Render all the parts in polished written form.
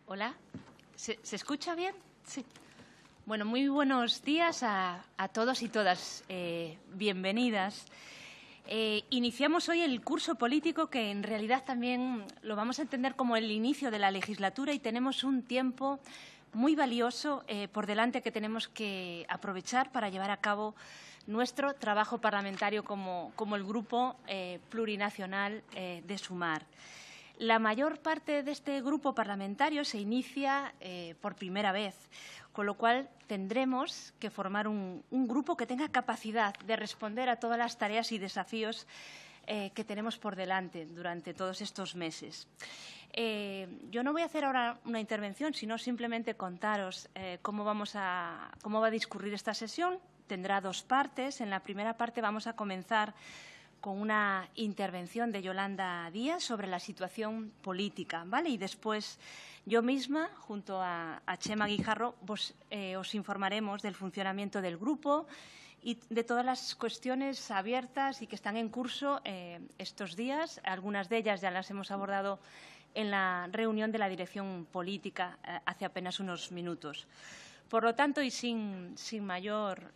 Hola, ¿se escucha bien? Sí. Bueno, muy buenos días a todos y todas. Bienvenidas. Iniciamos hoy el curso político que en realidad también lo vamos a entender como el inicio de la legislatura y tenemos un tiempo muy valioso por delante que tenemos que aprovechar para llevar a cabo nuestro trabajo parlamentario como el Grupo Plurinacional de Sumar. La mayor parte de este grupo parlamentario se inicia por primera vez, con lo cual tendremos que formar un grupo que tenga capacidad de responder a todas las tareas y desafíos que tenemos por delante durante todos estos meses. Yo no voy a hacer ahora una intervención, sino simplemente contaros cómo va a discurrir esta sesión. Tendrá dos partes. En la primera parte vamos a comenzar con una intervención de Yolanda Díaz sobre la situación política, ¿vale? Y después yo misma, junto a Chema Guijarro, os informaremos del funcionamiento del grupo y de todas las cuestiones abiertas y que están en curso estos días. Algunas de ellas ya las hemos abordado en la reunión de la dirección política hace apenas unos minutos. Por lo tanto, y sin mayor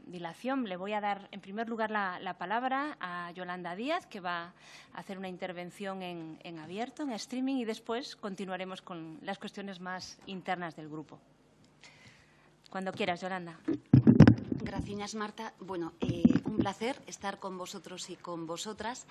dilación, le voy a dar en primer lugar la palabra a Yolanda Díaz, que va a hacer una intervención en abierto, en streaming, y después continuaremos con las cuestiones más internas del grupo. Cuando quieras, Yolanda. Gracias, Marta. Bueno, un placer estar con vosotros y con vosotras,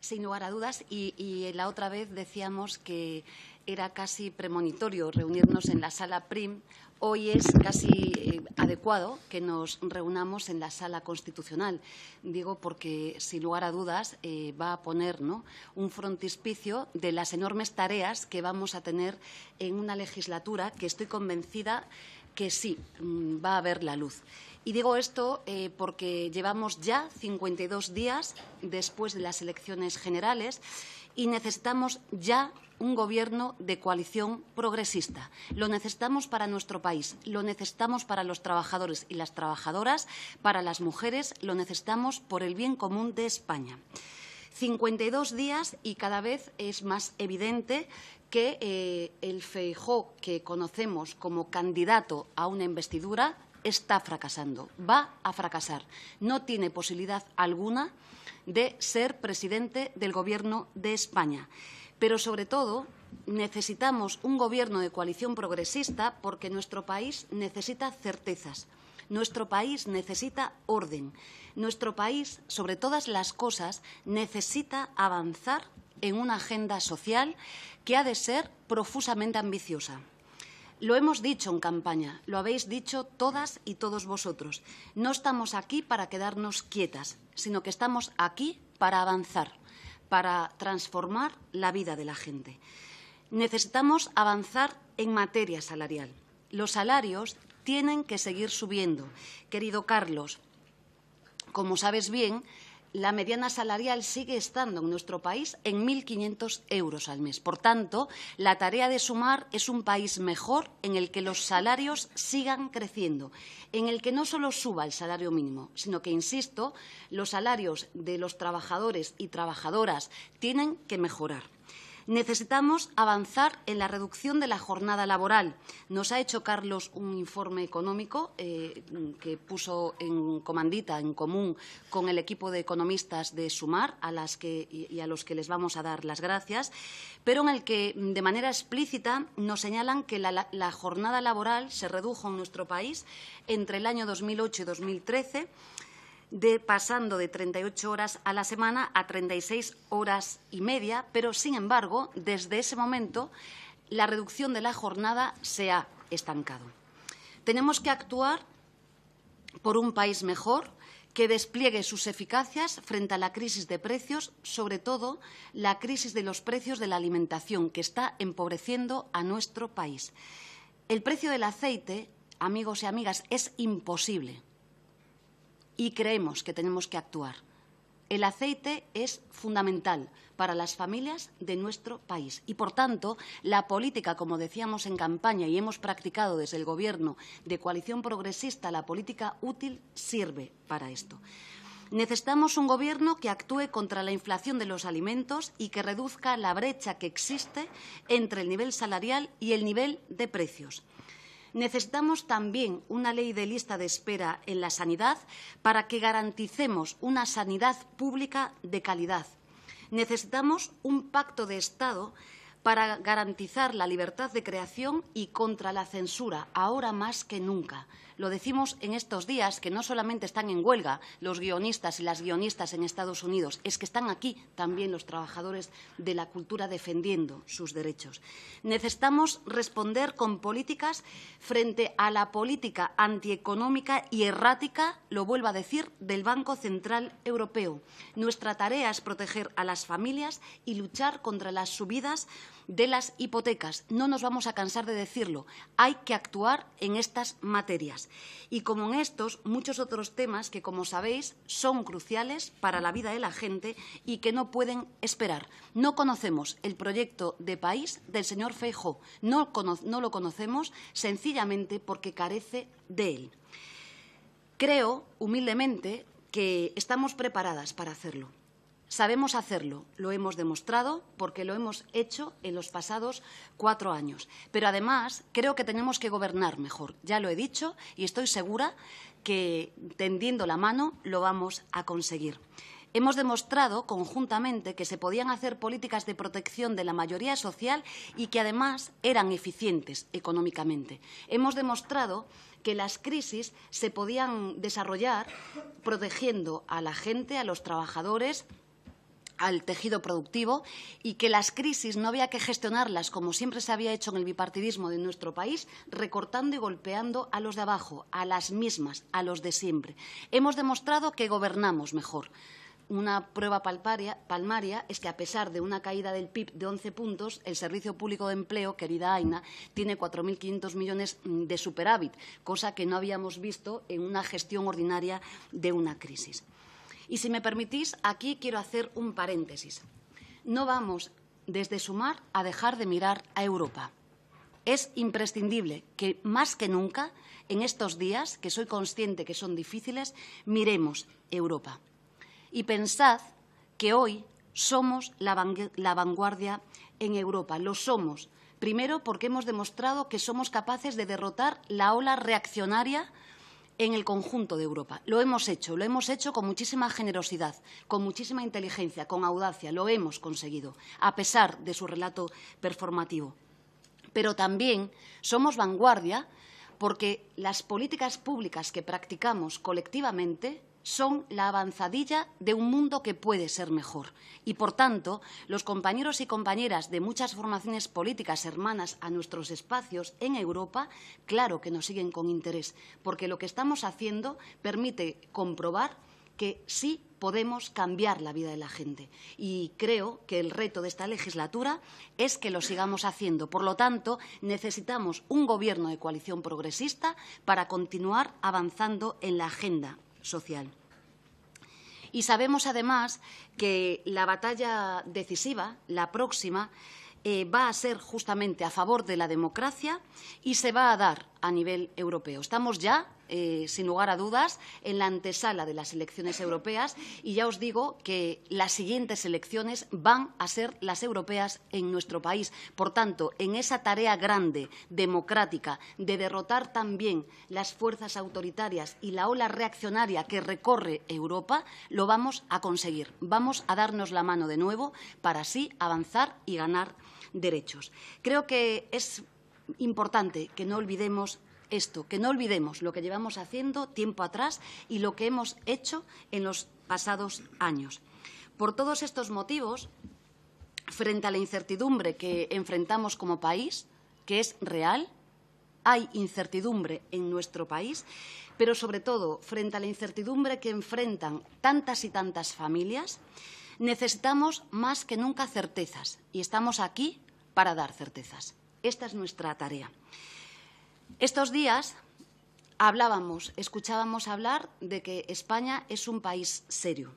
sin lugar a dudas. Y la otra vez decíamos que era casi premonitorio reunirnos en la sala Prim. Hoy es casi adecuado que nos reunamos en la sala constitucional. Digo porque, sin lugar a dudas, va a poner, ¿no?, un frontispicio de las enormes tareas que vamos a tener en una legislatura que estoy convencida que sí, va a ver la luz. Y digo esto porque llevamos ya 52 días después de las elecciones generales y necesitamos ya un gobierno de coalición progresista. Lo necesitamos para nuestro país, lo necesitamos para los trabajadores y las trabajadoras, para las mujeres, lo necesitamos por el bien común de España. 52 días y cada vez es más evidente que el Feijóo que conocemos como candidato a una investidura está fracasando, va a fracasar. No tiene posibilidad alguna de ser presidente del Gobierno de España. Pero, sobre todo, necesitamos un gobierno de coalición progresista porque nuestro país necesita certezas, nuestro país necesita orden, nuestro país, sobre todas las cosas, necesita avanzar en una agenda social que ha de ser profusamente ambiciosa. Lo hemos dicho en campaña, lo habéis dicho todas y todos vosotros. No estamos aquí para quedarnos quietas, sino que estamos aquí para avanzar, para transformar la vida de la gente. Necesitamos avanzar en materia salarial. Los salarios tienen que seguir subiendo. Querido Carlos, como sabes bien, la mediana salarial sigue estando en nuestro país en 1.500 euros al mes. Por tanto, la tarea de Sumar es un país mejor en el que los salarios sigan creciendo, en el que no solo suba el salario mínimo, sino que, insisto, los salarios de los trabajadores y trabajadoras tienen que mejorar. Necesitamos avanzar en la reducción de la jornada laboral. Nos ha hecho Carlos un informe económico que puso en comandita, en común, con el equipo de economistas de Sumar, a los que les vamos a dar las gracias, pero en el que, de manera explícita, nos señalan que la jornada laboral se redujo en nuestro país entre el año 2008 y 2013, pasando de 38 horas a la semana a 36 horas y media, pero, sin embargo, desde ese momento la reducción de la jornada se ha estancado. Tenemos que actuar por un país mejor que despliegue sus eficacias frente a la crisis de precios, sobre todo la crisis de los precios de la alimentación, que está empobreciendo a nuestro país. El precio del aceite, amigos y amigas, es imposible. Y creemos que tenemos que actuar. El aceite es fundamental para las familias de nuestro país y, por tanto, la política, como decíamos en campaña y hemos practicado desde el Gobierno de coalición progresista, la política útil sirve para esto. Necesitamos un Gobierno que actúe contra la inflación de los alimentos y que reduzca la brecha que existe entre el nivel salarial y el nivel de precios. Necesitamos también una ley de lista de espera en la sanidad para que garanticemos una sanidad pública de calidad. Necesitamos un pacto de Estado para garantizar la libertad de creación y contra la censura, ahora más que nunca. Lo decimos en estos días, que no solamente están en huelga los guionistas y las guionistas en Estados Unidos, es que están aquí también los trabajadores de la cultura defendiendo sus derechos. Necesitamos responder con políticas frente a la política antieconómica y errática, lo vuelvo a decir, del Banco Central Europeo. Nuestra tarea es proteger a las familias y luchar contra las subidas de las hipotecas. No nos vamos a cansar de decirlo. Hay que actuar en estas materias. Y como en estos, muchos otros temas que, como sabéis, son cruciales para la vida de la gente y que no pueden esperar. No conocemos el proyecto de país del señor Feijóo. No lo conocemos sencillamente porque carece de él. Creo, humildemente, que estamos preparadas para hacerlo. Sabemos hacerlo, lo hemos demostrado porque lo hemos hecho en los pasados 4 años. Pero además creo que tenemos que gobernar mejor. Ya lo he dicho y estoy segura que tendiendo la mano lo vamos a conseguir. Hemos demostrado conjuntamente que se podían hacer políticas de protección de la mayoría social y que además eran eficientes económicamente. Hemos demostrado que las crisis se podían desarrollar protegiendo a la gente, a los trabajadores, al tejido productivo y que las crisis no había que gestionarlas como siempre se había hecho en el bipartidismo de nuestro país, recortando y golpeando a los de abajo, a las mismas, a los de siempre. Hemos demostrado que gobernamos mejor. Una prueba palmaria es que, a pesar de una caída del PIB de 11 puntos, el Servicio Público de Empleo, querida Aina, tiene 4.500 millones de superávit, cosa que no habíamos visto en una gestión ordinaria de una crisis. Y si me permitís, aquí quiero hacer un paréntesis. No vamos, desde Sumar, a dejar de mirar a Europa. Es imprescindible que, más que nunca, en estos días, que soy consciente que son difíciles, miremos Europa. Y pensad que hoy somos la vanguardia en Europa. Lo somos, primero porque hemos demostrado que somos capaces de derrotar la ola reaccionaria en el conjunto de Europa. Lo hemos hecho con muchísima generosidad, con muchísima inteligencia, con audacia, lo hemos conseguido, a pesar de su relato performativo. Pero también somos vanguardia porque las políticas públicas que practicamos colectivamente son la avanzadilla de un mundo que puede ser mejor. Y, por tanto, los compañeros y compañeras de muchas formaciones políticas hermanas a nuestros espacios en Europa, claro que nos siguen con interés, porque lo que estamos haciendo permite comprobar que sí podemos cambiar la vida de la gente. Y creo que el reto de esta legislatura es que lo sigamos haciendo. Por lo tanto, necesitamos un Gobierno de coalición progresista para continuar avanzando en la agenda social. Y sabemos, además, que la batalla decisiva, la próxima, va a ser justamente a favor de la democracia y se va a dar a nivel europeo. Estamos ya, sin lugar a dudas, en la antesala de las elecciones europeas y ya os digo que las siguientes elecciones van a ser las europeas en nuestro país. Por tanto, en esa tarea grande, democrática, de derrotar también las fuerzas autoritarias y la ola reaccionaria que recorre Europa, lo vamos a conseguir. Vamos a darnos la mano de nuevo para así avanzar y ganar derechos. Creo que es importante que no olvidemos esto, que no olvidemos lo que llevamos haciendo tiempo atrás y lo que hemos hecho en los pasados años. Por todos estos motivos, frente a la incertidumbre que enfrentamos como país, que es real, hay incertidumbre en nuestro país, pero sobre todo frente a la incertidumbre que enfrentan tantas y tantas familias, necesitamos más que nunca certezas y estamos aquí para dar certezas. Esta es nuestra tarea. Estos días escuchábamos hablar de que España es un país serio.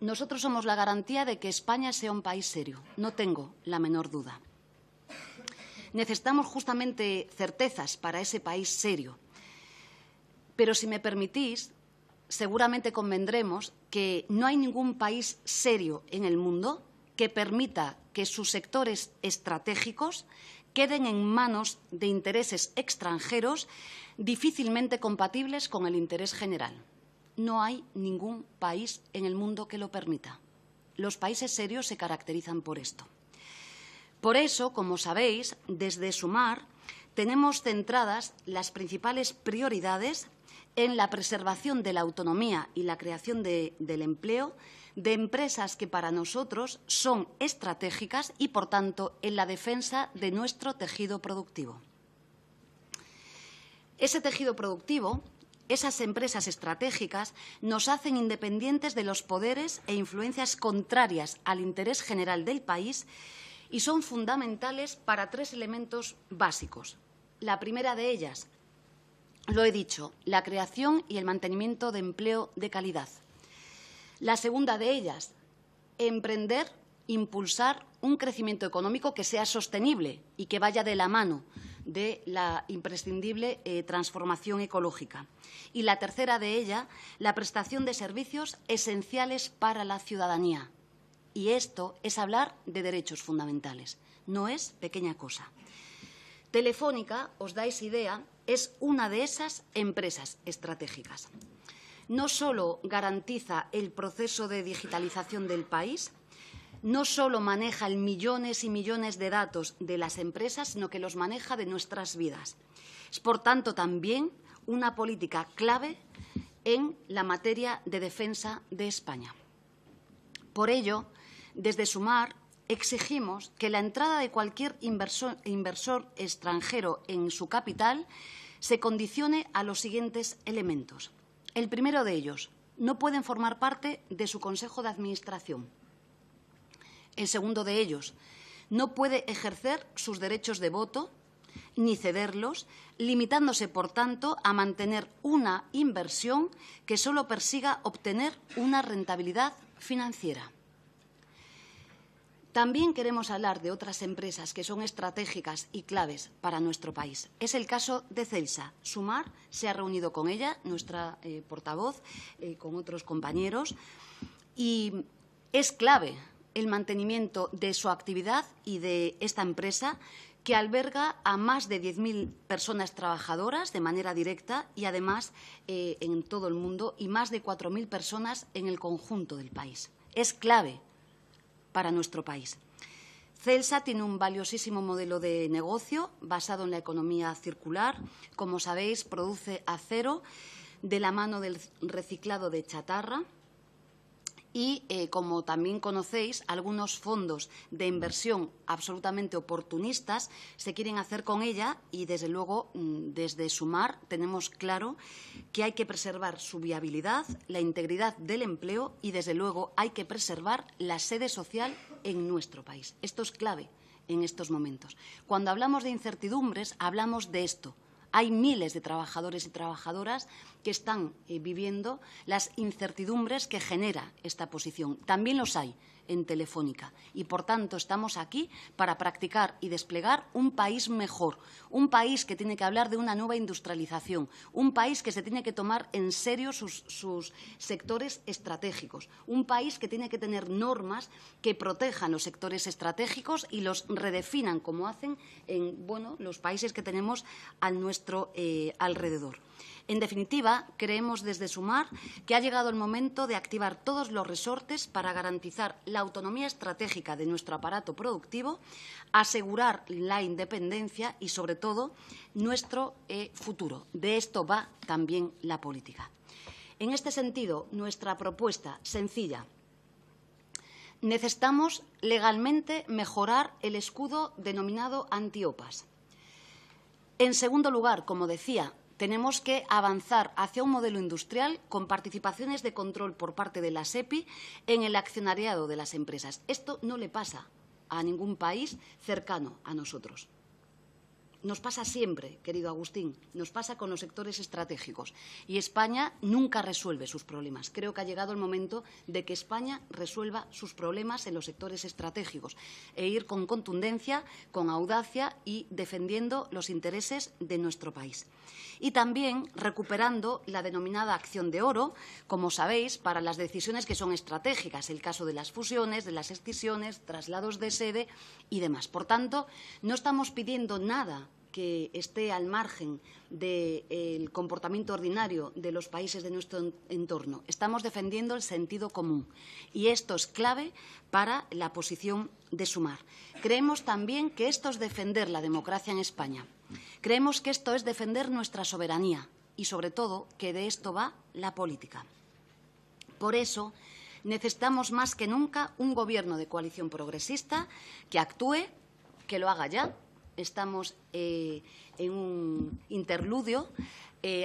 Nosotros somos la garantía de que España sea un país serio. No tengo la menor duda. Necesitamos justamente certezas para ese país serio. Pero si me permitís, seguramente convendremos que no hay ningún país serio en el mundo que permita que sus sectores estratégicos queden en manos de intereses extranjeros difícilmente compatibles con el interés general. No hay ningún país en el mundo que lo permita. Los países serios se caracterizan por esto. Por eso, como sabéis, desde Sumar tenemos centradas las principales prioridades en la preservación de la autonomía y la creación del empleo de empresas que para nosotros son estratégicas y, por tanto, en la defensa de nuestro tejido productivo. Ese tejido productivo, esas empresas estratégicas, nos hacen independientes de los poderes e influencias contrarias al interés general del país y son fundamentales para tres elementos básicos. La primera de ellas, lo he dicho, la creación y el mantenimiento de empleo de calidad. La segunda de ellas, emprender, impulsar un crecimiento económico que sea sostenible y que vaya de la mano de la imprescindible transformación ecológica. Y la tercera de ella, la prestación de servicios esenciales para la ciudadanía. Y esto es hablar de derechos fundamentales, no es pequeña cosa. Telefónica, os dais idea, es una de esas empresas estratégicas. No solo garantiza el proceso de digitalización del país, no solo maneja millones y millones de datos de las empresas, sino que los maneja de nuestras vidas. Es, por tanto, también una política clave en la materia de defensa de España. Por ello, desde Sumar, exigimos que la entrada de cualquier inversor extranjero en su capital se condicione a los siguientes elementos. El primero de ellos, no pueden formar parte de su consejo de administración. El segundo de ellos, no puede ejercer sus derechos de voto ni cederlos, limitándose, por tanto, a mantener una inversión que solo persiga obtener una rentabilidad financiera. También queremos hablar de otras empresas que son estratégicas y claves para nuestro país. Es el caso de Celsa. Sumar se ha reunido con ella, nuestra portavoz, con otros compañeros, y es clave el mantenimiento de su actividad y de esta empresa, que alberga a más de 10.000 personas trabajadoras de manera directa y, además, en todo el mundo, y más de 4.000 personas en el conjunto del país. Es clave para nuestro país. Celsa tiene un valiosísimo modelo de negocio basado en la economía circular. Como sabéis, produce acero de la mano del reciclado de chatarra. Y, como también conocéis, algunos fondos de inversión absolutamente oportunistas se quieren hacer con ella y, desde luego, desde Sumar tenemos claro que hay que preservar su viabilidad, la integridad del empleo y, desde luego, hay que preservar la sede social en nuestro país. Esto es clave en estos momentos. Cuando hablamos de incertidumbres, hablamos de esto. Hay miles de trabajadores y trabajadoras que están viviendo las incertidumbres que genera esta posición. También los hay en Telefónica y, por tanto, estamos aquí para practicar y desplegar un país mejor, un país que tiene que hablar de una nueva industrialización, un país que se tiene que tomar en serio sus sectores estratégicos, un país que tiene que tener normas que protejan los sectores estratégicos y los redefinan, como hacen en los países que tenemos a nuestro alrededor. En definitiva, creemos desde Sumar que ha llegado el momento de activar todos los resortes para garantizar la autonomía estratégica de nuestro aparato productivo, asegurar la independencia y, sobre todo, nuestro futuro. De esto va también la política. En este sentido, nuestra propuesta sencilla. Necesitamos legalmente mejorar el escudo denominado antiopas. En segundo lugar, como decía, tenemos que avanzar hacia un modelo industrial con participaciones de control por parte de la SEPI en el accionariado de las empresas. Esto no le pasa a ningún país cercano a nosotros. nos pasa siempre, querido Agustín, nos pasa con los sectores estratégicos. Y España nunca resuelve sus problemas. Creo que ha llegado el momento de que España resuelva sus problemas en los sectores estratégicos e ir con contundencia, con audacia y defendiendo los intereses de nuestro país. Y también recuperando la denominada acción de oro, como sabéis, para las decisiones que son estratégicas, el caso de las fusiones, de las escisiones, traslados de sede y demás. Por tanto, no estamos pidiendo nada que esté al margen del comportamiento ordinario de los países de nuestro entorno. Estamos defendiendo el sentido común y esto es clave para la posición de Sumar. Creemos también que esto es defender la democracia en España. Creemos que esto es defender nuestra soberanía y, sobre todo, que de esto va la política. Por eso, necesitamos más que nunca un gobierno de coalición progresista que actúe, que lo haga ya. Estamos en un interludio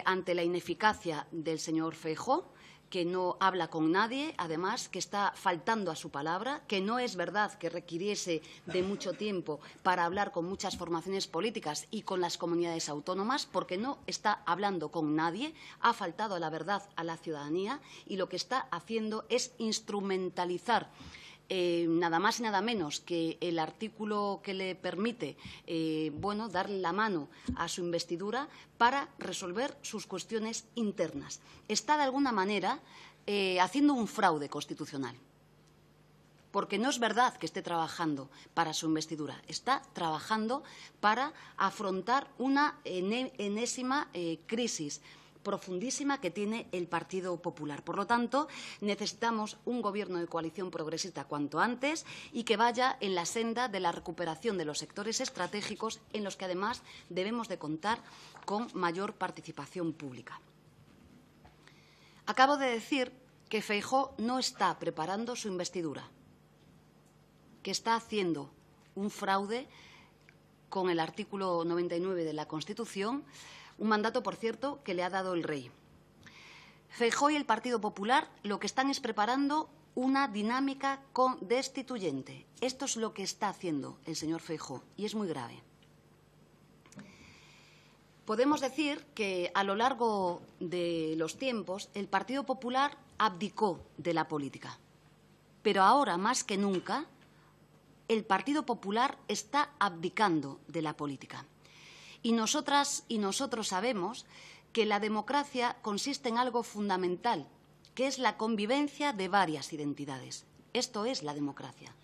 ante la ineficacia del señor Feijóo, que no habla con nadie, además, que está faltando a su palabra, que no es verdad que requiriese de mucho tiempo para hablar con muchas formaciones políticas y con las comunidades autónomas, porque no está hablando con nadie, ha faltado a la verdad a la ciudadanía y lo que está haciendo es instrumentalizar nada más y nada menos que el artículo que le permite darle la mano a su investidura para resolver sus cuestiones internas. Está, de alguna manera, haciendo un fraude constitucional. Porque no es verdad que esté trabajando para su investidura, está trabajando para afrontar una enésima crisis profundísima que tiene el Partido Popular. Por lo tanto, necesitamos un gobierno de coalición progresista cuanto antes y que vaya en la senda de la recuperación de los sectores estratégicos en los que, además, debemos de contar con mayor participación pública. Acabo de decir que Feijóo no está preparando su investidura, que está haciendo un fraude con el artículo 99 de la Constitución, un mandato, por cierto, que le ha dado el rey. Feijóo y el Partido Popular lo que están es preparando una dinámica destituyente. Esto es lo que está haciendo el señor Feijóo y es muy grave. Podemos decir que a lo largo de los tiempos el Partido Popular abdicó de la política, pero ahora más que nunca el Partido Popular está abdicando de la política. Y nosotras y nosotros sabemos que la democracia consiste en algo fundamental, que es la convivencia de varias identidades. Esto es la democracia.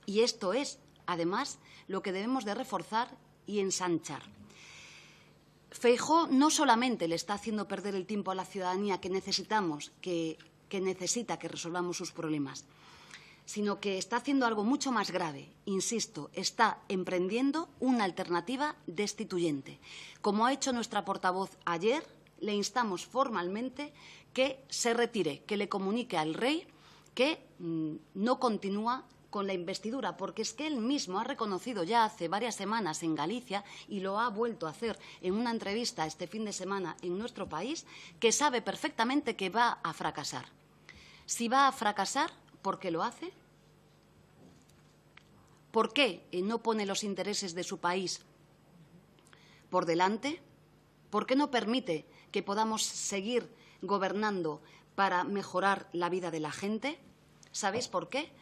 Y esto es, además, lo que debemos de reforzar y ensanchar. Feijóo no solamente le está haciendo perder el tiempo a la ciudadanía que necesita que resolvamos sus problemas, sino que está haciendo algo mucho más grave. Insisto, está emprendiendo una alternativa destituyente. Como ha hecho nuestra portavoz ayer, le instamos formalmente que se retire, que le comunique al rey que no continúa con la investidura, porque es que él mismo ha reconocido ya hace varias semanas en Galicia, y lo ha vuelto a hacer en una entrevista este fin de semana en nuestro país, que sabe perfectamente que va a fracasar. Si va a fracasar, ¿por qué lo hace? ¿Por qué no pone los intereses de su país por delante? ¿Por qué no permite que podamos seguir gobernando para mejorar la vida de la gente? ¿Sabéis por qué?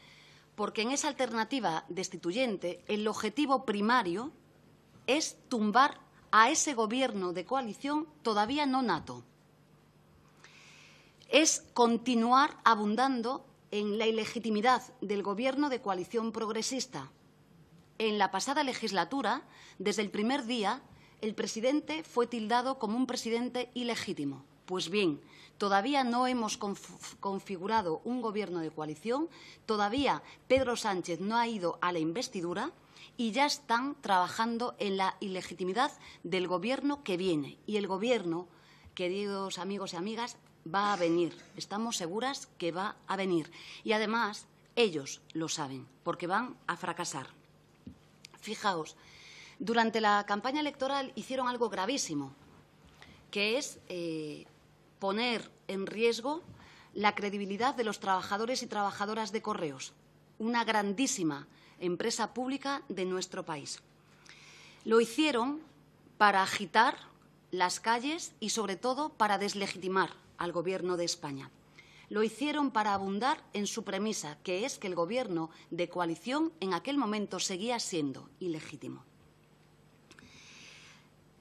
Porque en esa alternativa destituyente el objetivo primario es tumbar a ese gobierno de coalición todavía no nato. Es continuar abundando en la ilegitimidad del gobierno de coalición progresista. En la pasada legislatura, desde el primer día, el presidente fue tildado como un presidente ilegítimo. Pues bien, todavía no hemos configurado un gobierno de coalición, todavía Pedro Sánchez no ha ido a la investidura y ya están trabajando en la ilegitimidad del gobierno que viene. Y el gobierno, queridos amigos y amigas, va a venir. Estamos seguras que va a venir. Y además, ellos lo saben, porque van a fracasar. Fijaos, durante la campaña electoral hicieron algo gravísimo, que es poner en riesgo la credibilidad de los trabajadores y trabajadoras de Correos, una grandísima empresa pública de nuestro país. Lo hicieron para agitar las calles y, sobre todo, para deslegitimar al Gobierno de España. Lo hicieron para abundar en su premisa, que es que el Gobierno de coalición en aquel momento seguía siendo ilegítimo.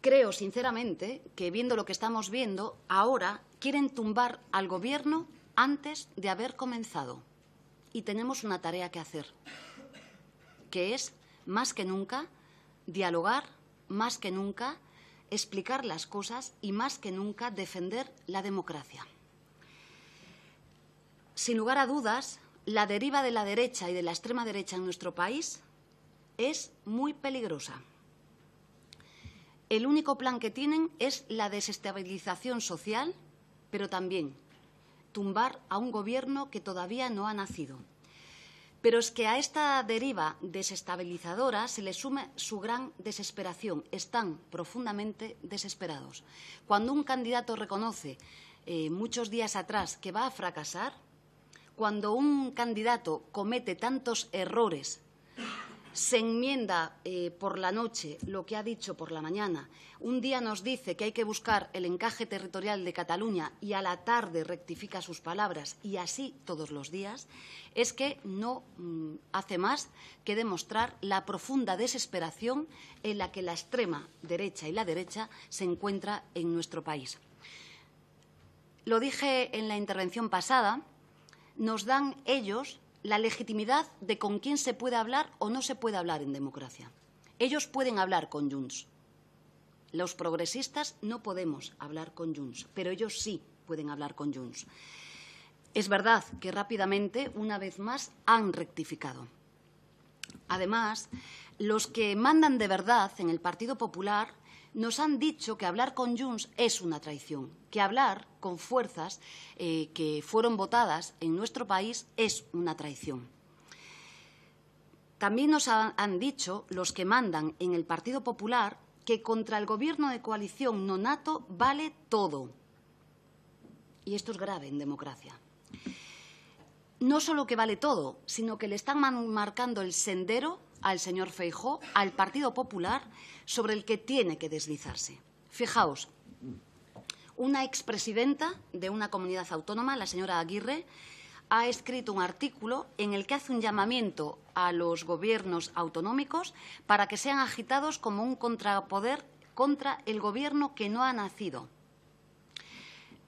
Creo, sinceramente, que viendo lo que estamos viendo, ahora quieren tumbar al Gobierno antes de haber comenzado. Y tenemos una tarea que hacer, que es, más que nunca, dialogar, más que nunca, explicar las cosas y, más que nunca, defender la democracia. Sin lugar a dudas, la deriva de la derecha y de la extrema derecha en nuestro país es muy peligrosa. El único plan que tienen es la desestabilización social, pero también tumbar a un Gobierno que todavía no ha nacido. Pero es que a esta deriva desestabilizadora se le suma su gran desesperación. Están profundamente desesperados. Cuando un candidato reconoce muchos días atrás que va a fracasar, cuando un candidato comete tantos errores, se enmienda por la noche lo que ha dicho por la mañana, un día nos dice que hay que buscar el encaje territorial de Cataluña y a la tarde rectifica sus palabras, y así todos los días, es que no hace más que demostrar la profunda desesperación en la que la extrema derecha y la derecha se encuentra en nuestro país. Lo dije en la intervención pasada, nos dan ellos la legitimidad de con quién se puede hablar o no se puede hablar en democracia. Ellos pueden hablar con Junts. Los progresistas no podemos hablar con Junts, pero ellos sí pueden hablar con Junts. Es verdad que rápidamente, una vez más, han rectificado. Además, los que mandan de verdad en el Partido Popular nos han dicho que hablar con Junts es una traición, que hablar con fuerzas que fueron votadas en nuestro país es una traición. También nos han dicho los que mandan en el Partido Popular que contra el Gobierno de coalición nonato vale todo. Y esto es grave en democracia. No solo que vale todo, sino que le están marcando el sendero al señor Feijóo, al Partido Popular, sobre el que tiene que deslizarse. Fijaos, una expresidenta de una comunidad autónoma, la señora Aguirre, ha escrito un artículo en el que hace un llamamiento a los gobiernos autonómicos para que sean agitados como un contrapoder contra el Gobierno que no ha nacido.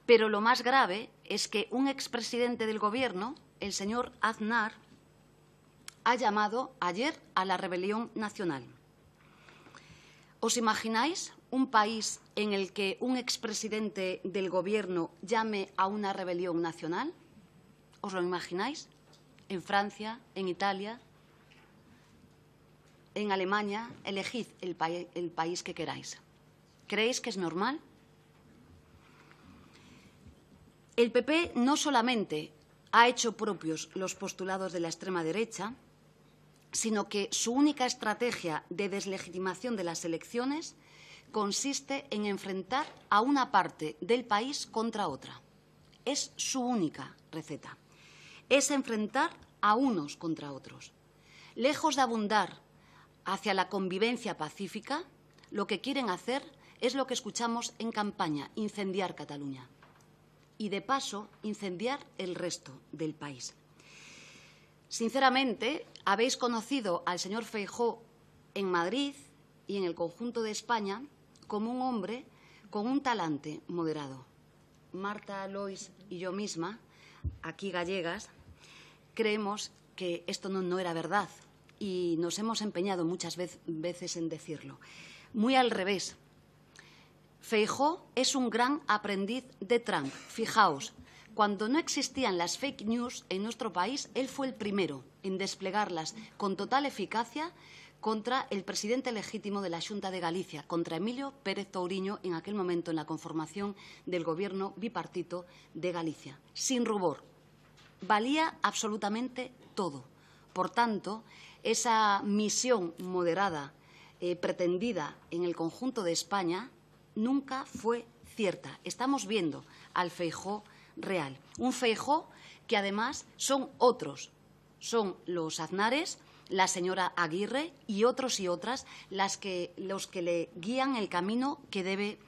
Pero lo más grave es que un expresidente del Gobierno, el señor Aznar, ha llamado ayer a la rebelión nacional. ¿Os imagináis un país en el que un expresidente del Gobierno llame a una rebelión nacional? ¿Os lo imagináis? En Francia, en Italia, en Alemania, elegid el país que queráis. ¿Creéis que es normal? El PP no solamente ha hecho propios los postulados de la extrema derecha, sino que su única estrategia de deslegitimación de las elecciones consiste en enfrentar a una parte del país contra otra. Es su única receta. Es enfrentar a unos contra otros. Lejos de abundar hacia la convivencia pacífica, lo que quieren hacer es lo que escuchamos en campaña, incendiar Cataluña. Y, de paso, incendiar el resto del país. Sinceramente, habéis conocido al señor Feijóo en Madrid y en el conjunto de España como un hombre con un talante moderado. Marta, Lois y yo misma, aquí gallegas, creemos que esto no era verdad y nos hemos empeñado muchas veces en decirlo. Muy al revés. Feijóo es un gran aprendiz de Trump. Fijaos, cuando no existían las fake news en nuestro país, él fue el primero en desplegarlas con total eficacia contra el presidente legítimo de la Xunta de Galicia, contra Emilio Pérez Touriño, en aquel momento en la conformación del Gobierno bipartito de Galicia. Sin rubor. Valía absolutamente todo. Por tanto, esa misión moderada pretendida en el conjunto de España nunca fue cierta. Estamos viendo al Feijóo real. Un Feijóo que además son otros. Son los Aznares, la señora Aguirre y otros y otras los que le guían el camino que debe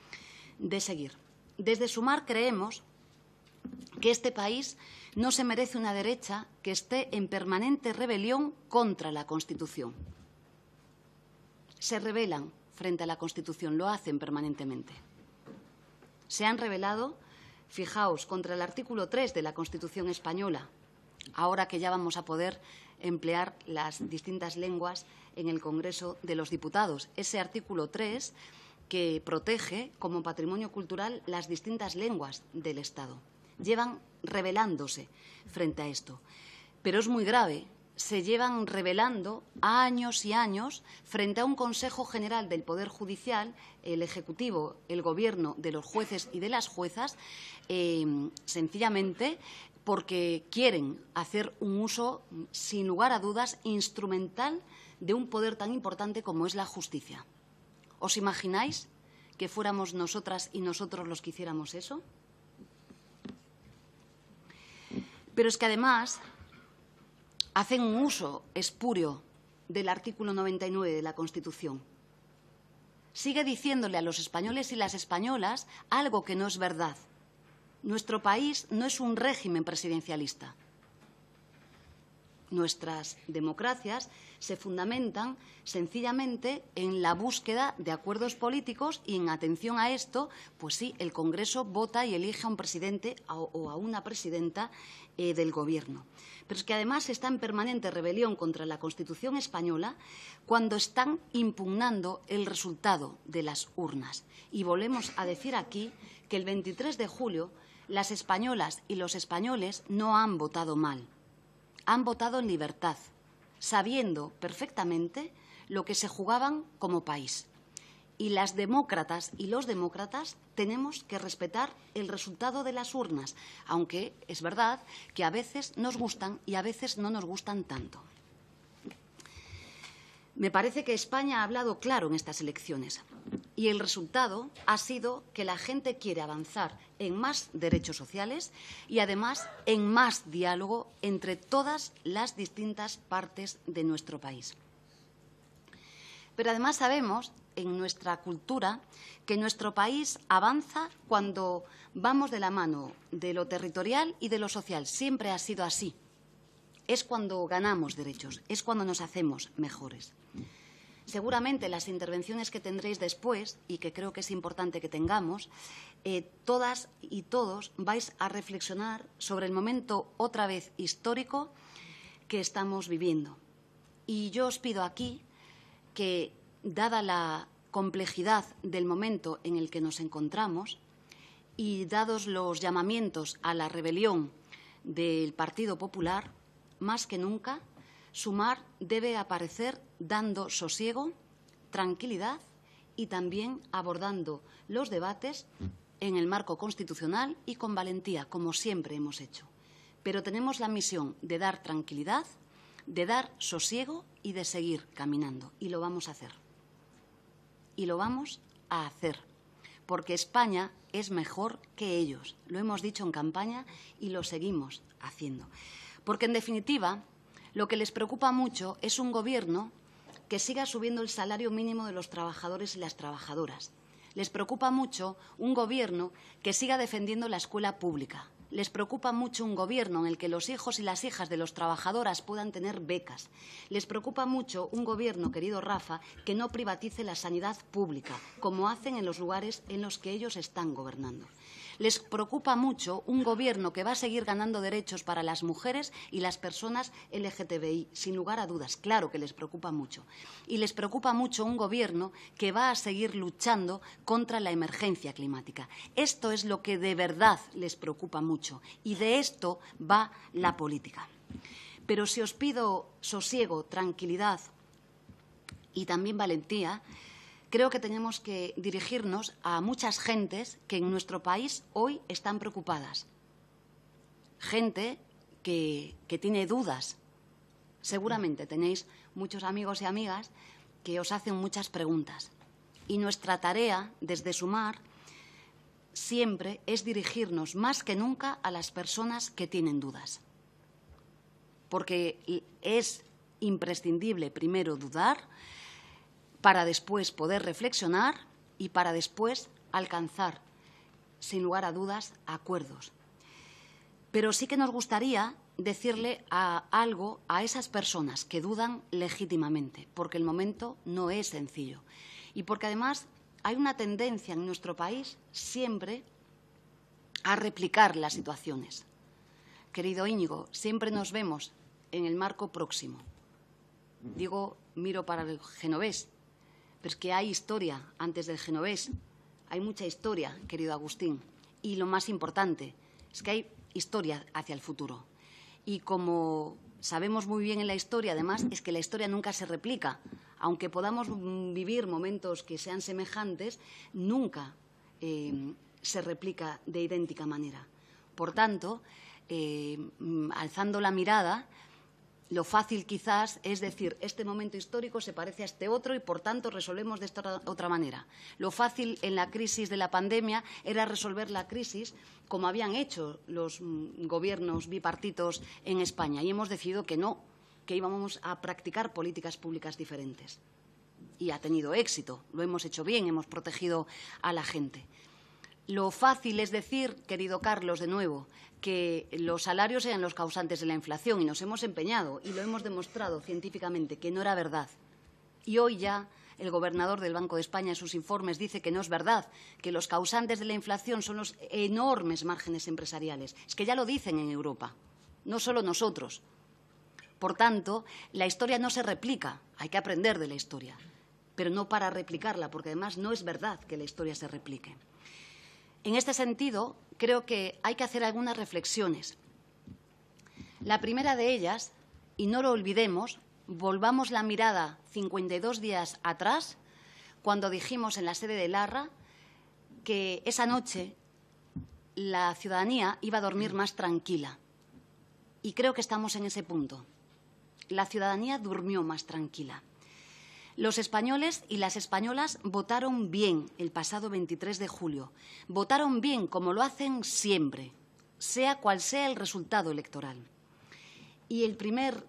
de seguir. Desde Sumar creemos que este país no se merece una derecha que esté en permanente rebelión contra la Constitución. Se rebelan frente a la Constitución, lo hacen permanentemente. Se han rebelado, fijaos, contra el artículo 3 de la Constitución española, ahora que ya vamos a poder emplear las distintas lenguas en el Congreso de los Diputados. Ese artículo 3 que protege como patrimonio cultural las distintas lenguas del Estado. Llevan rebelándose frente a esto. Pero es muy grave. Se llevan rebelando años y años frente a un Consejo General del Poder Judicial, el Ejecutivo, el Gobierno de los jueces y de las juezas, sencillamente porque quieren hacer un uso, sin lugar a dudas, instrumental de un poder tan importante como es la justicia. ¿Os imagináis que fuéramos nosotras y nosotros los que hiciéramos eso? Pero es que además hacen un uso espurio del artículo 99 de la Constitución. Sigue diciéndole a los españoles y las españolas algo que no es verdad. Nuestro país no es un régimen presidencialista. Nuestras democracias se fundamentan sencillamente en la búsqueda de acuerdos políticos y en atención a esto, pues sí, el Congreso vota y elige a un presidente o a una presidenta del Gobierno. Pero es que además está en permanente rebelión contra la Constitución española cuando están impugnando el resultado de las urnas. Y volvemos a decir aquí que el 23 de julio las españolas y los españoles no han votado mal. Han votado en libertad, sabiendo perfectamente lo que se jugaban como país. Y las demócratas y los demócratas tenemos que respetar el resultado de las urnas, aunque es verdad que a veces nos gustan y a veces no nos gustan tanto. Me parece que España ha hablado claro en estas elecciones y el resultado ha sido que la gente quiere avanzar en más derechos sociales y, además, en más diálogo entre todas las distintas partes de nuestro país. Pero además sabemos, en nuestra cultura, que nuestro país avanza cuando vamos de la mano de lo territorial y de lo social. Siempre ha sido así. Es cuando ganamos derechos, es cuando nos hacemos mejores. Seguramente las intervenciones que tendréis después, y que creo que es importante que tengamos, todas y todos vais a reflexionar sobre el momento otra vez histórico que estamos viviendo. Y yo os pido aquí que, dada la complejidad del momento en el que nos encontramos y dados los llamamientos a la rebelión del Partido Popular, más que nunca, Sumar debe aparecer dando sosiego, tranquilidad y también abordando los debates en el marco constitucional y con valentía, como siempre hemos hecho. Pero tenemos la misión de dar tranquilidad, de dar sosiego y de seguir caminando. Y lo vamos a hacer. Y lo vamos a hacer. Porque España es mejor que ellos. Lo hemos dicho en campaña y lo seguimos haciendo. Porque, en definitiva, lo que les preocupa mucho es un Gobierno que siga subiendo el salario mínimo de los trabajadores y las trabajadoras. Les preocupa mucho un Gobierno que siga defendiendo la escuela pública. Les preocupa mucho un Gobierno en el que los hijos y las hijas de los trabajadoras puedan tener becas. Les preocupa mucho un Gobierno, querido Rafa, que no privatice la sanidad pública, como hacen en los lugares en los que ellos están gobernando. Les preocupa mucho un Gobierno que va a seguir ganando derechos para las mujeres y las personas LGTBI, sin lugar a dudas, claro que les preocupa mucho. Y les preocupa mucho un Gobierno que va a seguir luchando contra la emergencia climática. Esto es lo que de verdad les preocupa mucho y de esto va la política. Pero si os pido sosiego, tranquilidad y también valentía, creo que tenemos que dirigirnos a muchas gentes que en nuestro país hoy están preocupadas. Gente que tiene dudas. Seguramente tenéis muchos amigos y amigas que os hacen muchas preguntas. Y nuestra tarea, desde Sumar, siempre es dirigirnos más que nunca a las personas que tienen dudas. Porque es imprescindible primero dudar, para después poder reflexionar y para después alcanzar, sin lugar a dudas, acuerdos. Pero sí que nos gustaría decirle algo a esas personas que dudan legítimamente, porque el momento no es sencillo y porque además hay una tendencia en nuestro país siempre a replicar las situaciones. Querido Íñigo, siempre nos vemos en el marco próximo. Digo, miro para el genovés, pero es que hay historia antes del genovés. Hay mucha historia, querido Agustín. Y lo más importante es que hay historia hacia el futuro. Y como sabemos muy bien en la historia, además, es que la historia nunca se replica. Aunque podamos vivir momentos que sean semejantes, nunca se replica de idéntica manera. Por tanto, alzando la mirada, lo fácil quizás es decir, este momento histórico se parece a este otro y, por tanto, resolvemos de esta otra manera. Lo fácil en la crisis de la pandemia era resolver la crisis como habían hecho los gobiernos bipartitos en España. Y hemos decidido que no, que íbamos a practicar políticas públicas diferentes. Y ha tenido éxito, lo hemos hecho bien, hemos protegido a la gente. Lo fácil es decir, querido Carlos, de nuevo, que los salarios eran los causantes de la inflación y nos hemos empeñado y lo hemos demostrado científicamente que no era verdad. Y hoy ya el gobernador del Banco de España en sus informes dice que no es verdad, que los causantes de la inflación son los enormes márgenes empresariales. Es que ya lo dicen en Europa, no solo nosotros. Por tanto, la historia no se replica, hay que aprender de la historia, pero no para replicarla, porque además no es verdad que la historia se replique. En este sentido, creo que hay que hacer algunas reflexiones. La primera de ellas, y no lo olvidemos, volvamos la mirada 52 días atrás, cuando dijimos en la sede de Larra que esa noche la ciudadanía iba a dormir más tranquila. Y creo que estamos en ese punto. La ciudadanía durmió más tranquila. Los españoles y las españolas votaron bien el pasado 23 de julio. Votaron bien como lo hacen siempre, sea cual sea el resultado electoral. Y el primer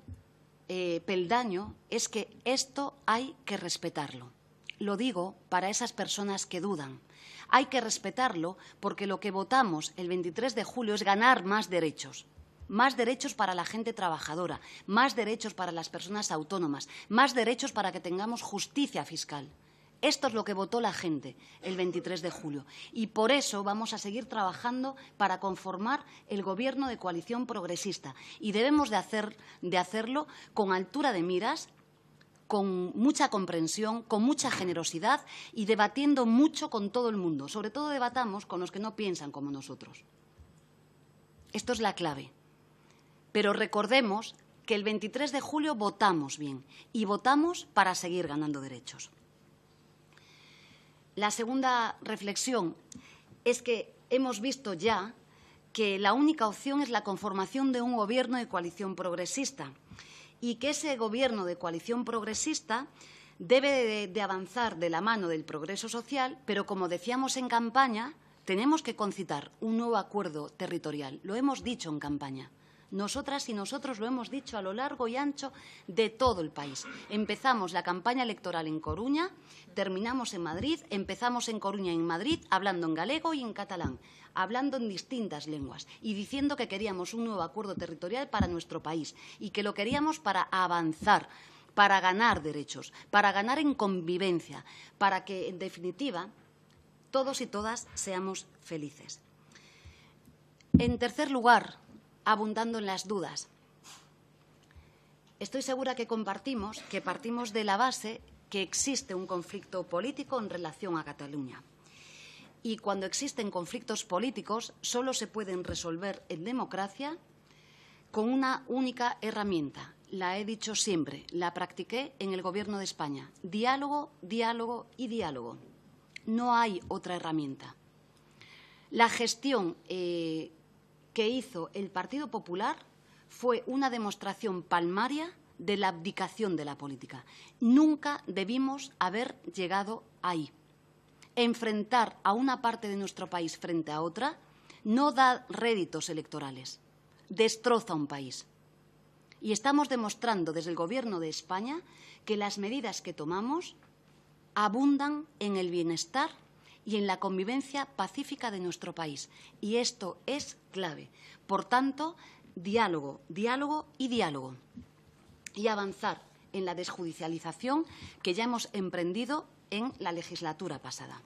peldaño es que esto hay que respetarlo. Lo digo para esas personas que dudan. Hay que respetarlo porque lo que votamos el 23 de julio es ganar más derechos. Más derechos para la gente trabajadora, más derechos para las personas autónomas, más derechos para que tengamos justicia fiscal. Esto es lo que votó la gente el 23 de julio y por eso vamos a seguir trabajando para conformar el Gobierno de coalición progresista y debemos de hacerlo con altura de miras, con mucha comprensión, con mucha generosidad y debatiendo mucho con todo el mundo. Sobre todo debatamos con los que no piensan como nosotros. Esto es la clave. Pero recordemos que el 23 de julio votamos bien y votamos para seguir ganando derechos. La segunda reflexión es que hemos visto ya que la única opción es la conformación de un gobierno de coalición progresista y que ese gobierno de coalición progresista debe de avanzar de la mano del progreso social, pero como decíamos en campaña, tenemos que concitar un nuevo acuerdo territorial. Lo hemos dicho en campaña. Nosotras y nosotros lo hemos dicho a lo largo y ancho de todo el país. Empezamos la campaña electoral en Coruña, terminamos en Madrid, empezamos en Coruña y en Madrid hablando en galego y en catalán, hablando en distintas lenguas y diciendo que queríamos un nuevo acuerdo territorial para nuestro país y que lo queríamos para avanzar, para ganar derechos, para ganar en convivencia, para que, en definitiva, todos y todas seamos felices. En tercer lugar, abundando en las dudas. Estoy segura que partimos de la base que existe un conflicto político en relación a Cataluña. Y cuando existen conflictos políticos, solo se pueden resolver en democracia con una única herramienta. La he dicho siempre, la practiqué en el Gobierno de España. Diálogo, diálogo y diálogo. No hay otra herramienta. La gestión que hizo el Partido Popular fue una demostración palmaria de la abdicación de la política. Nunca debimos haber llegado ahí. Enfrentar a una parte de nuestro país frente a otra no da réditos electorales, destroza un país. Y estamos demostrando desde el Gobierno de España que las medidas que tomamos abundan en el bienestar y en la convivencia pacífica de nuestro país. Y esto es clave. Por tanto, diálogo, diálogo y diálogo. Y avanzar en la desjudicialización que ya hemos emprendido en la legislatura pasada.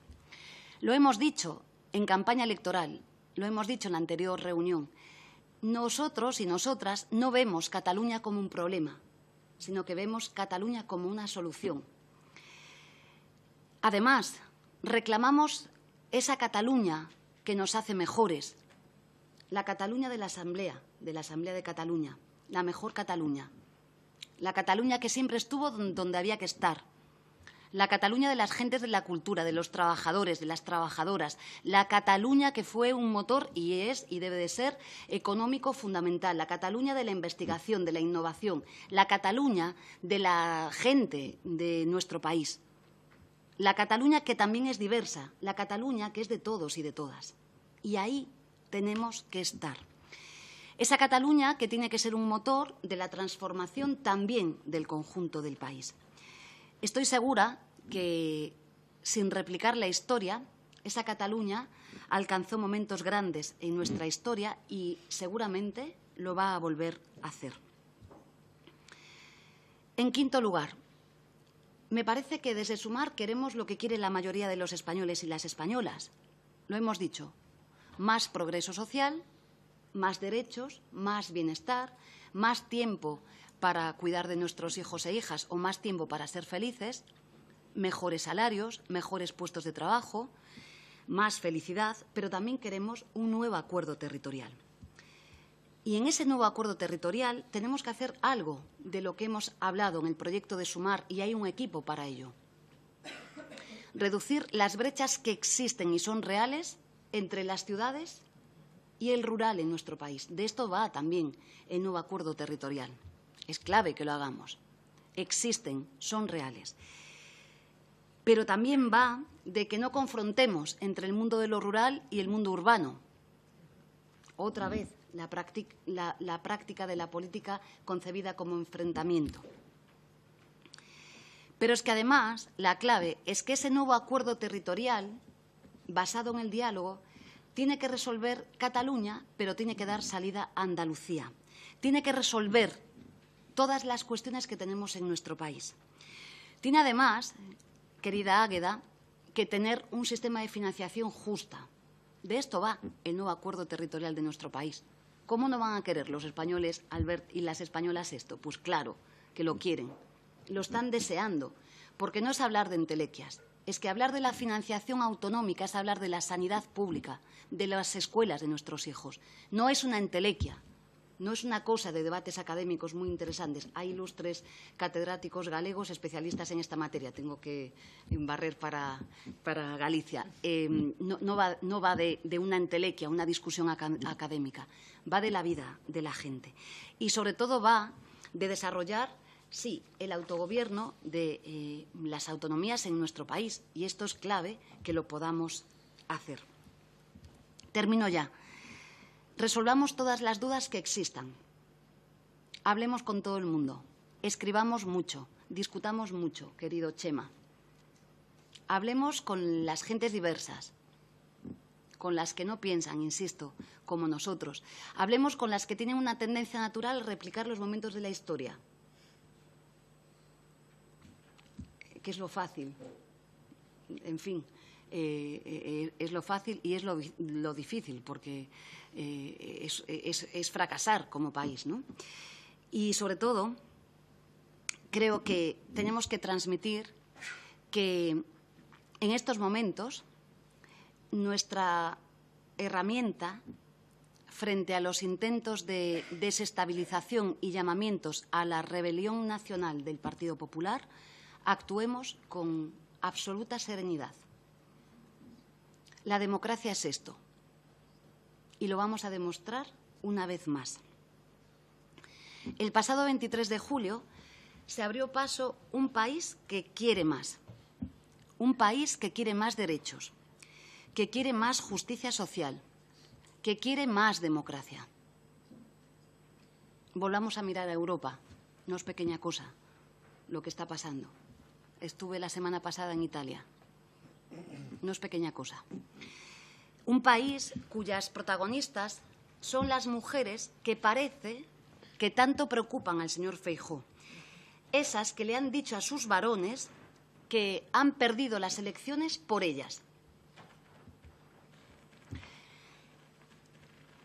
Lo hemos dicho en campaña electoral, lo hemos dicho en la anterior reunión. Nosotros y nosotras no vemos Cataluña como un problema, sino que vemos Cataluña como una solución. Además, reclamamos esa Cataluña que nos hace mejores, la Cataluña de la Asamblea de Cataluña, la mejor Cataluña, la Cataluña que siempre estuvo donde había que estar, la Cataluña de las gentes de la cultura, de los trabajadores, de las trabajadoras, la Cataluña que fue un motor y es y debe de ser económico fundamental, la Cataluña de la investigación, de la innovación, la Cataluña de la gente de nuestro país, la Cataluña que también es diversa, la Cataluña que es de todos y de todas. Y ahí tenemos que estar. Esa Cataluña que tiene que ser un motor de la transformación también del conjunto del país. Estoy segura que, sin replicar la historia, esa Cataluña alcanzó momentos grandes en nuestra historia y seguramente lo va a volver a hacer. En quinto lugar, me parece que desde Sumar queremos lo que quiere la mayoría de los españoles y las españolas. Lo hemos dicho, más progreso social, más derechos, más bienestar, más tiempo para cuidar de nuestros hijos e hijas o más tiempo para ser felices, mejores salarios, mejores puestos de trabajo, más felicidad, pero también queremos un nuevo acuerdo territorial. Y en ese nuevo acuerdo territorial tenemos que hacer algo de lo que hemos hablado en el proyecto de Sumar y hay un equipo para ello. Reducir las brechas que existen y son reales entre las ciudades y el rural en nuestro país. De esto va también el nuevo acuerdo territorial. Es clave que lo hagamos. Existen, son reales. Pero también va de que no confrontemos entre el mundo de lo rural y el mundo urbano. Otra vez, la práctica de la política concebida como enfrentamiento. Pero es que además la clave es que ese nuevo acuerdo territorial, basado en el diálogo, tiene que resolver Cataluña, pero tiene que dar salida a Andalucía. Tiene que resolver todas las cuestiones que tenemos en nuestro país. Tiene además, querida Águeda, que tener un sistema de financiación justa. De esto va el nuevo acuerdo territorial de nuestro país. ¿Cómo no van a querer los españoles, Albert, y las españolas esto? Pues claro que lo quieren, lo están deseando, porque no es hablar de entelequias. Es que hablar de la financiación autonómica es hablar de la sanidad pública, de las escuelas de nuestros hijos. No es una entelequia, no es una cosa de debates académicos muy interesantes. Hay ilustres catedráticos galegos especialistas en esta materia. Tengo que barrer para Galicia. No va de una entelequia, una discusión académica. Va de la vida de la gente. Y sobre todo va de desarrollar, sí, el autogobierno de las autonomías en nuestro país. Y esto es clave que lo podamos hacer. Termino ya. Resolvamos todas las dudas que existan. Hablemos con todo el mundo. Escribamos mucho. Discutamos mucho, querido Chema. Hablemos con las gentes diversas, con las que no piensan, insisto, como nosotros. Hablemos con las que tienen una tendencia natural a replicar los momentos de la historia. Que es lo fácil. En fin, es lo fácil y es lo difícil, porque es fracasar como país, ¿no? Y, sobre todo, creo que tenemos que transmitir que en estos momentos nuestra herramienta frente a los intentos de desestabilización y llamamientos a la rebelión nacional del Partido Popular, actuemos con absoluta serenidad. La democracia es esto, y lo vamos a demostrar una vez más. El pasado 23 de julio se abrió paso un país que quiere más, un país que quiere más derechos, que quiere más justicia social, que quiere más democracia. volvamos a mirar a Europa. No es pequeña cosa lo que está pasando. Estuve la semana pasada en Italia. No es pequeña cosa. Un país cuyas protagonistas son las mujeres que parece que tanto preocupan al señor Feijóo. Esas que le han dicho a sus varones que han perdido las elecciones por ellas.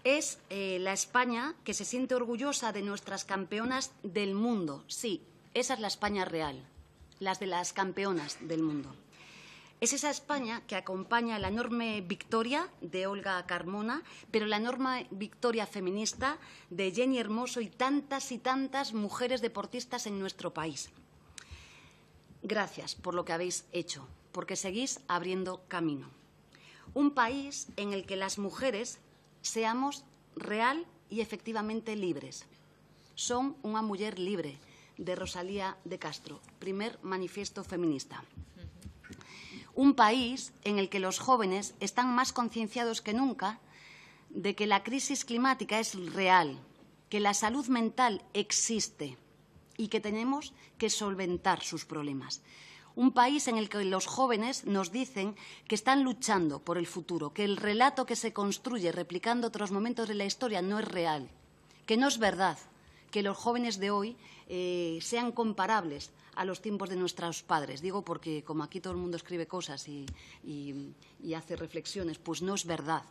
Es la España que se siente orgullosa de nuestras campeonas del mundo. Sí, esa es la España real, las de las campeonas del mundo. Es esa España que acompaña la enorme victoria de Olga Carmona, pero la enorme victoria feminista de Jenny Hermoso y tantas mujeres deportistas en nuestro país. Gracias por lo que habéis hecho, porque seguís abriendo camino. Un país en el que las mujeres seamos real y efectivamente libres. Son unha muller libre, de Rosalía de Castro, primer manifiesto feminista. Un país en el que los jóvenes están más concienciados que nunca de que la crisis climática es real, que la salud mental existe y que tenemos que solventar sus problemas. Un país en el que los jóvenes nos dicen que están luchando por el futuro, que el relato que se construye replicando otros momentos de la historia no es real, que no es verdad que los jóvenes de hoy sean comparables a los tiempos de nuestros padres. Digo porque, como aquí todo el mundo escribe cosas y hace reflexiones, pues no es verdad.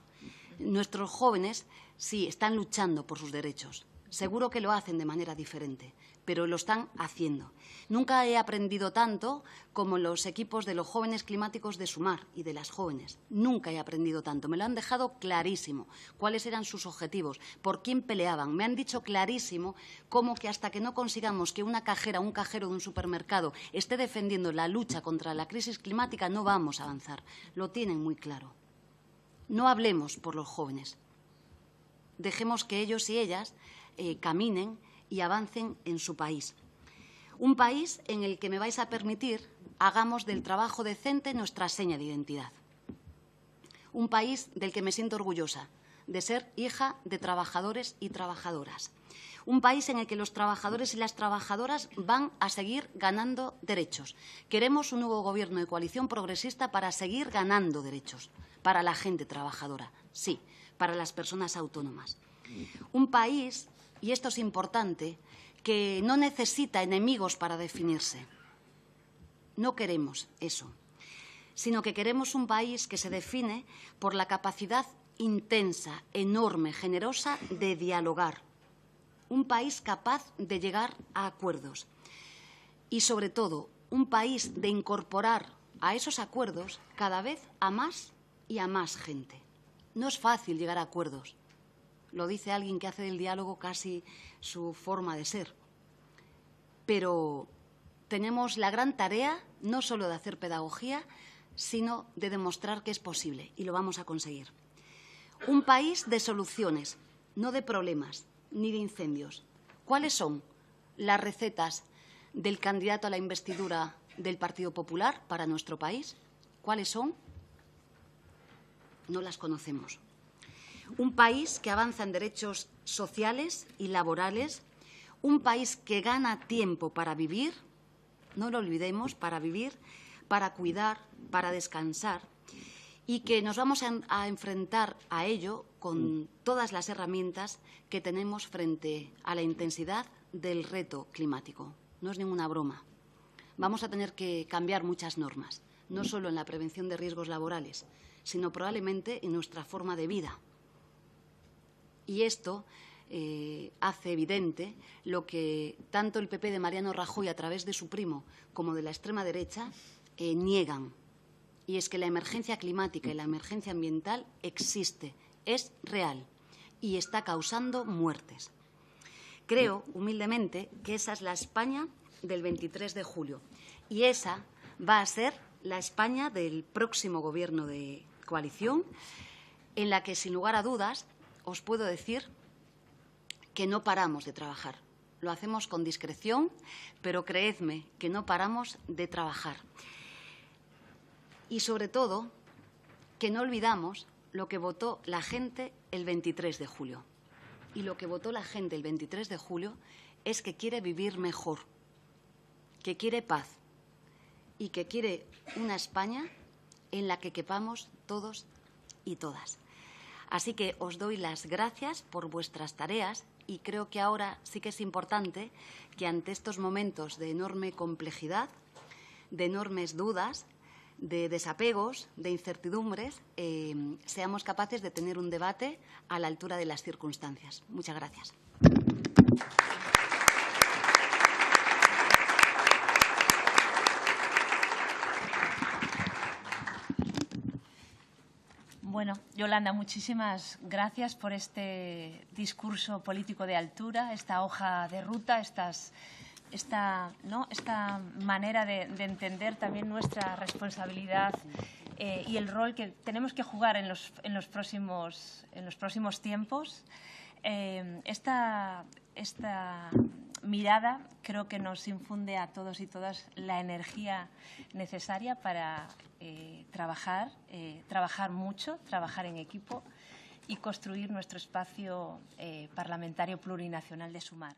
Nuestros jóvenes, sí, están luchando por sus derechos. Seguro que lo hacen de manera diferente, pero lo están haciendo. Nunca he aprendido tanto como los equipos de los jóvenes climáticos de Sumar y de las jóvenes. Nunca he aprendido tanto. Me lo han dejado clarísimo cuáles eran sus objetivos, por quién peleaban. Me han dicho clarísimo cómo que hasta que no consigamos que una cajera, un cajero de un supermercado esté defendiendo la lucha contra la crisis climática, no vamos a avanzar. Lo tienen muy claro. No hablemos por los jóvenes. Dejemos que ellos y ellas caminen y avancen en su país. Un país en el que me vais a permitir hagamos del trabajo decente nuestra seña de identidad. Un país del que me siento orgullosa de ser hija de trabajadores y trabajadoras. Un país en el que los trabajadores y las trabajadoras van a seguir ganando derechos. Queremos un nuevo gobierno de coalición progresista para seguir ganando derechos para la gente trabajadora, sí, para las personas autónomas. Un país, y esto es importante, que no necesita enemigos para definirse. No queremos eso, sino que queremos un país que se define por la capacidad intensa, enorme, generosa de dialogar. Un país capaz de llegar a acuerdos. Y, sobre todo, un país de incorporar a esos acuerdos cada vez a más y a más gente. No es fácil llegar a acuerdos. Lo dice alguien que hace del diálogo casi su forma de ser. Pero tenemos la gran tarea no solo de hacer pedagogía, sino de demostrar que es posible, y lo vamos a conseguir. Un país de soluciones, no de problemas ni de incendios. ¿Cuáles son las recetas del candidato a la investidura del Partido Popular para nuestro país? ¿Cuáles son? No las conocemos. Un país que avanza en derechos sociales y laborales, un país que gana tiempo para vivir, no lo olvidemos, para vivir, para cuidar, para descansar, y que nos vamos a enfrentar a ello con todas las herramientas que tenemos frente a la intensidad del reto climático. No es ninguna broma. Vamos a tener que cambiar muchas normas, no solo en la prevención de riesgos laborales, sino probablemente en nuestra forma de vida. Y esto hace evidente lo que tanto el PP de Mariano Rajoy a través de su primo como de la extrema derecha niegan. Y es que la emergencia climática y la emergencia ambiental existe, es real y está causando muertes. Creo, humildemente, que esa es la España del 23 de julio y esa va a ser la España del próximo Gobierno de coalición, en la que, sin lugar a dudas, os puedo decir que no paramos de trabajar. Lo hacemos con discreción, pero creedme que no paramos de trabajar. Y, sobre todo, que no olvidamos lo que votó la gente el 23 de julio. y lo que votó la gente el 23 de julio es que quiere vivir mejor, que quiere paz y que quiere una España en la que quepamos todos y todas. Así que os doy las gracias por vuestras tareas y creo que ahora sí que es importante que ante estos momentos de enorme complejidad, de enormes dudas, de desapegos, de incertidumbres, seamos capaces de tener un debate a la altura de las circunstancias. Muchas gracias. Bueno, Yolanda, muchísimas gracias por este discurso político de altura, esta hoja de ruta, esta manera de entender también nuestra responsabilidad y el rol que tenemos que jugar en los próximos tiempos. Esta mirada creo que nos infunde a todos y todas la energía necesaria para trabajar mucho, trabajar en equipo y construir nuestro espacio parlamentario plurinacional de Sumar.